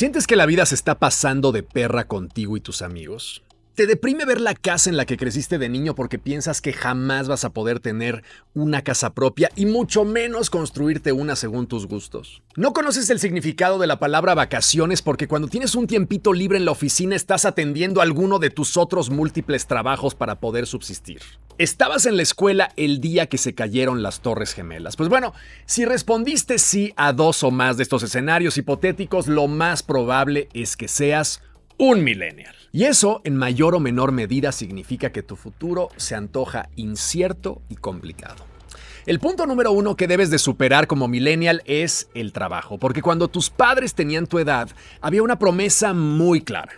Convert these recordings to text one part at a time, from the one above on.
¿Sientes que la vida se está pasando de perra contigo y tus amigos? ¿Te deprime ver la casa en la que creciste de niño porque piensas que jamás vas a poder tener una casa propia y mucho menos construirte una según tus gustos? ¿No conoces el significado de la palabra vacaciones porque cuando tienes un tiempito libre en la oficina estás atendiendo alguno de tus otros múltiples trabajos para poder subsistir? ¿Estabas en la escuela el día que se cayeron las Torres Gemelas? Pues bueno, si respondiste sí a dos o más de estos escenarios hipotéticos, lo más probable es que seas un millennial. Y eso, en mayor o menor medida, significa que tu futuro se antoja incierto y complicado. El punto número uno que debes de superar como millennial es el trabajo, porque cuando tus padres tenían tu edad, había una promesa muy clara.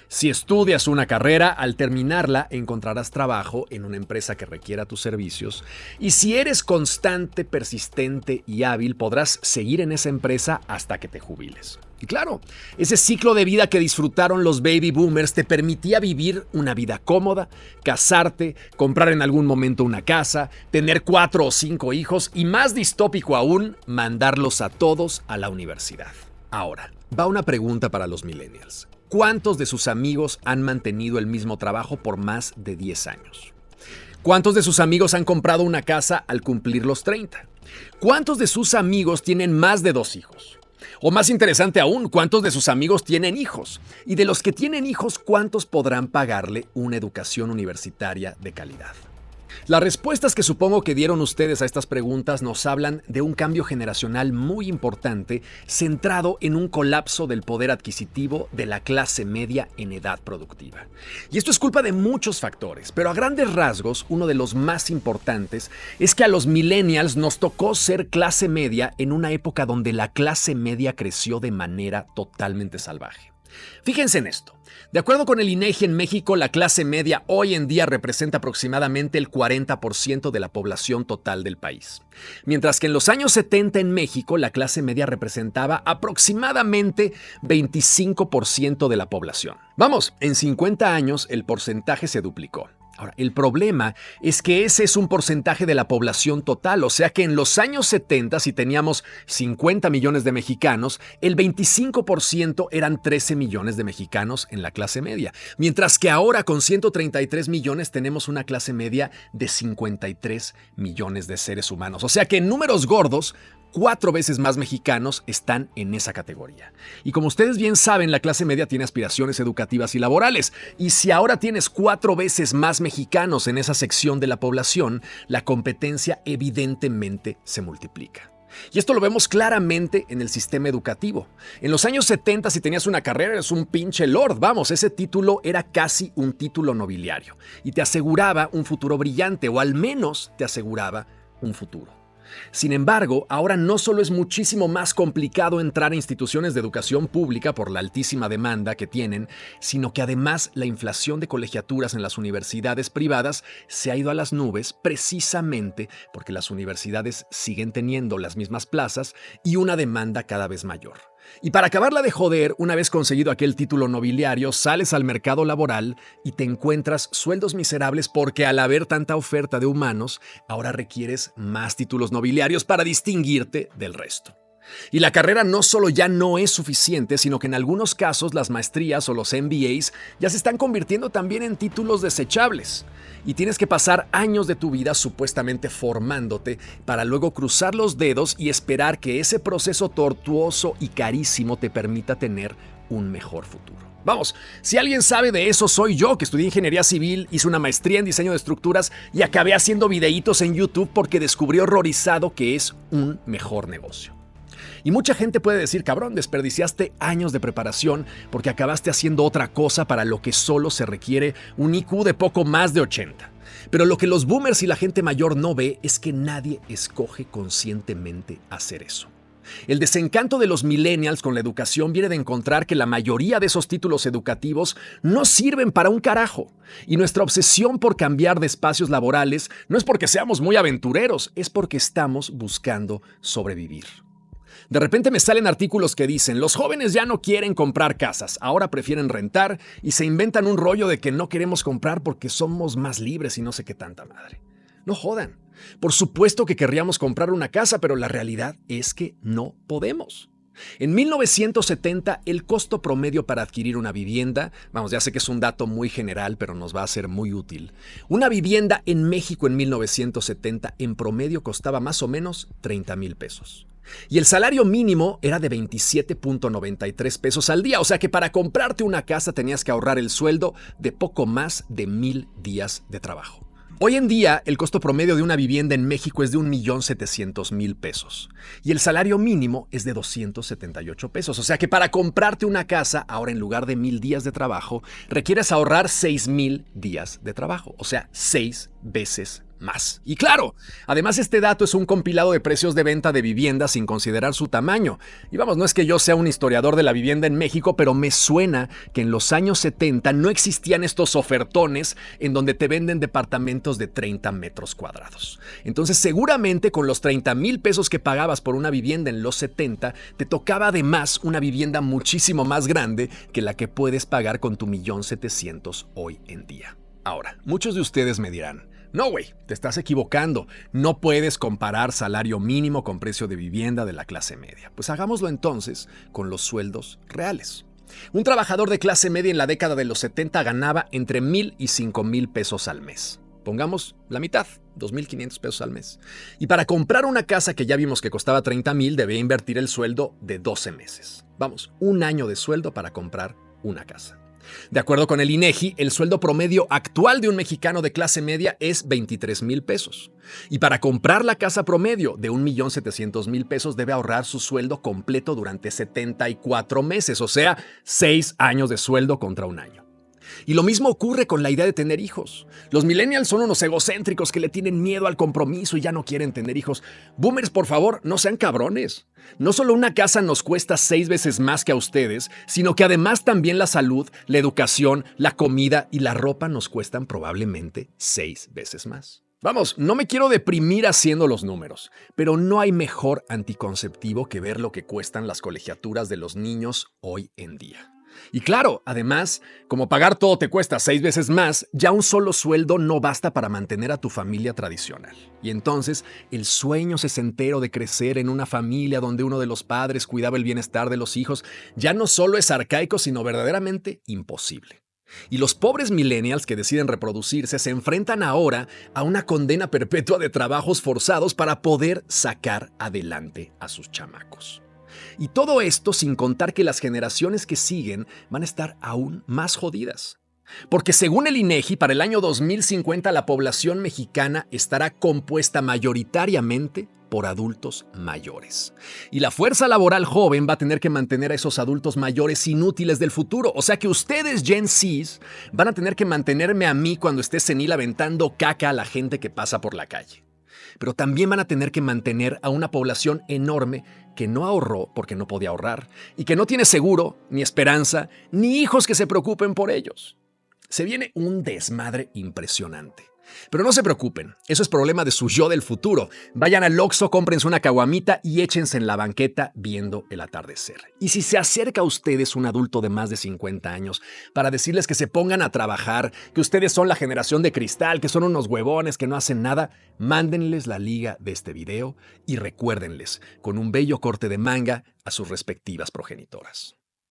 Si estudias una carrera, al terminarla encontrarás trabajo en una empresa que requiera tus servicios, y si eres constante, persistente y hábil, podrás seguir en esa empresa hasta que te jubiles. Y claro, ese ciclo de vida que disfrutaron los baby boomers te permitía vivir una vida cómoda, casarte, comprar en algún momento una casa, tener 4 o 5 hijos y, más distópico aún, mandarlos a todos a la universidad. Ahora, va una pregunta para los millennials. ¿Cuántos de sus amigos han mantenido el mismo trabajo por más de 10 años? ¿Cuántos de sus amigos han comprado una casa al cumplir los 30? ¿Cuántos de sus amigos tienen más de 2 hijos? O más interesante aún, ¿cuántos de sus amigos tienen hijos? Y de los que tienen hijos, ¿cuántos podrán pagarle una educación universitaria de calidad? Las respuestas que supongo que dieron ustedes a estas preguntas nos hablan de un cambio generacional muy importante centrado en un colapso del poder adquisitivo de la clase media en edad productiva. Y esto es culpa de muchos factores, pero a grandes rasgos, uno de los más importantes es que a los millennials nos tocó ser clase media en una época donde la clase media creció de manera totalmente salvaje. Fíjense en esto. De acuerdo con el INEGI en México, la clase media hoy en día representa aproximadamente el 40% de la población total del país. Mientras que en los años 70 en México, la clase media representaba aproximadamente 25% de la población. Vamos, en 50 años el porcentaje se duplicó. Ahora, el problema es que ese es un porcentaje de la población total, o sea que en los años 70, si teníamos 50 millones de mexicanos, el 25% eran 13 millones de mexicanos en la clase media, mientras que ahora con 133 millones tenemos una clase media de 53 millones de seres humanos, o sea que en números gordos, 4 veces más mexicanos están en esa categoría. Y como ustedes bien saben, la clase media tiene aspiraciones educativas y laborales. Y si ahora tienes 4 veces más mexicanos en esa sección de la población, la competencia evidentemente se multiplica. Y esto lo vemos claramente en el sistema educativo. En los años 70, si tenías una carrera, eres un pinche lord. Vamos, ese título era casi un título nobiliario. Y te aseguraba un futuro brillante, o al menos te aseguraba un futuro. Sin embargo, ahora no solo es muchísimo más complicado entrar a instituciones de educación pública por la altísima demanda que tienen, sino que además la inflación de colegiaturas en las universidades privadas se ha ido a las nubes precisamente porque las universidades siguen teniendo las mismas plazas y una demanda cada vez mayor. Y para acabarla de joder, una vez conseguido aquel título nobiliario, sales al mercado laboral y te encuentras sueldos miserables porque al haber tanta oferta de humanos, ahora requieres más títulos nobiliarios para distinguirte del resto. Y la carrera no solo ya no es suficiente, sino que en algunos casos las maestrías o los MBAs ya se están convirtiendo también en títulos desechables. Y tienes que pasar años de tu vida supuestamente formándote para luego cruzar los dedos y esperar que ese proceso tortuoso y carísimo te permita tener un mejor futuro. Vamos, si alguien sabe de eso soy yo, que estudié ingeniería civil, hice una maestría en diseño de estructuras y acabé haciendo videitos en YouTube porque descubrí horrorizado que es un mejor negocio. Y mucha gente puede decir, cabrón, desperdiciaste años de preparación porque acabaste haciendo otra cosa para lo que solo se requiere un IQ de poco más de 80. Pero lo que los boomers y la gente mayor no ve es que nadie escoge conscientemente hacer eso. El desencanto de los millennials con la educación viene de encontrar que la mayoría de esos títulos educativos no sirven para un carajo. Y nuestra obsesión por cambiar de espacios laborales no es porque seamos muy aventureros, es porque estamos buscando sobrevivir. De repente me salen artículos que dicen, los jóvenes ya no quieren comprar casas, ahora prefieren rentar y se inventan un rollo de que no queremos comprar porque somos más libres y no sé qué tanta madre. No jodan. Por supuesto que querríamos comprar una casa, pero la realidad es que no podemos. En 1970, el costo promedio para adquirir una vivienda, vamos, ya sé que es un dato muy general, pero nos va a ser muy útil. Una vivienda en México en 1970 en promedio costaba más o menos 30,000 pesos. Y el salario mínimo era de 27.93 pesos al día, o sea que para comprarte una casa tenías que ahorrar el sueldo de poco más de 1,000 días de trabajo. Hoy en día, el costo promedio de una vivienda en México es de 1,700,000 pesos y el salario mínimo es de 278 pesos. O sea que para comprarte una casa, ahora en lugar de 1,000 días de trabajo, requieres ahorrar 6,000 días de trabajo, o sea, 6 veces más. Y claro, además este dato es un compilado de precios de venta de viviendas sin considerar su tamaño. Y vamos, no es que yo sea un historiador de la vivienda en México, pero me suena que en los años 70 no existían estos ofertones en donde te venden departamentos de 30 metros cuadrados. Entonces seguramente con los 30,000 pesos que pagabas por una vivienda en los 70, te tocaba además una vivienda muchísimo más grande que la que puedes pagar con tu 1,700,000 hoy en día. Ahora, muchos de ustedes me dirán, no, güey, te estás equivocando. No puedes comparar salario mínimo con precio de vivienda de la clase media. Pues hagámoslo entonces con los sueldos reales. Un trabajador de clase media en la década de los 70 ganaba entre 1,000 y 5,000 pesos al mes. Pongamos la mitad, 2,500 pesos al mes. Y para comprar una casa que ya vimos que costaba 30,000, debía invertir el sueldo de 12 meses. Vamos, un año de sueldo para comprar una casa. De acuerdo con el INEGI, el sueldo promedio actual de un mexicano de clase media es 23,000 pesos. Y para comprar la casa promedio de 1,700,000 pesos debe ahorrar su sueldo completo durante 74 meses, o sea, 6 años de sueldo contra un año. Y lo mismo ocurre con la idea de tener hijos. Los millennials son unos egocéntricos que le tienen miedo al compromiso y ya no quieren tener hijos. Boomers, por favor, no sean cabrones. No solo una casa nos cuesta 6 veces más que a ustedes, sino que además también la salud, la educación, la comida y la ropa nos cuestan probablemente 6 veces más. Vamos, no me quiero deprimir haciendo los números, pero no hay mejor anticonceptivo que ver lo que cuestan las colegiaturas de los niños hoy en día. Y claro, además, como pagar todo te cuesta 6 veces más, ya un solo sueldo no basta para mantener a tu familia tradicional. Y entonces, el sueño sesentero de crecer en una familia donde uno de los padres cuidaba el bienestar de los hijos ya no solo es arcaico, sino verdaderamente imposible. Y los pobres millennials que deciden reproducirse se enfrentan ahora a una condena perpetua de trabajos forzados para poder sacar adelante a sus chamacos. Y todo esto sin contar que las generaciones que siguen van a estar aún más jodidas. Porque según el INEGI, para el año 2050 la población mexicana estará compuesta mayoritariamente por adultos mayores. Y la fuerza laboral joven va a tener que mantener a esos adultos mayores inútiles del futuro. O sea que ustedes, Gen Zs, van a tener que mantenerme a mí cuando esté senil aventando caca a la gente que pasa por la calle. Pero también van a tener que mantener a una población enorme que no ahorró porque no podía ahorrar y que no tiene seguro, ni esperanza, ni hijos que se preocupen por ellos. Se viene un desmadre impresionante. Pero no se preocupen, eso es problema de su yo del futuro. Vayan al Oxxo, cómprense una caguamita y échense en la banqueta viendo el atardecer. Y si se acerca a ustedes un adulto de más de 50 años para decirles que se pongan a trabajar, que ustedes son la generación de cristal, que son unos huevones que no hacen nada, mándenles la liga de este video y recuérdenles con un bello corte de manga a sus respectivas progenitoras.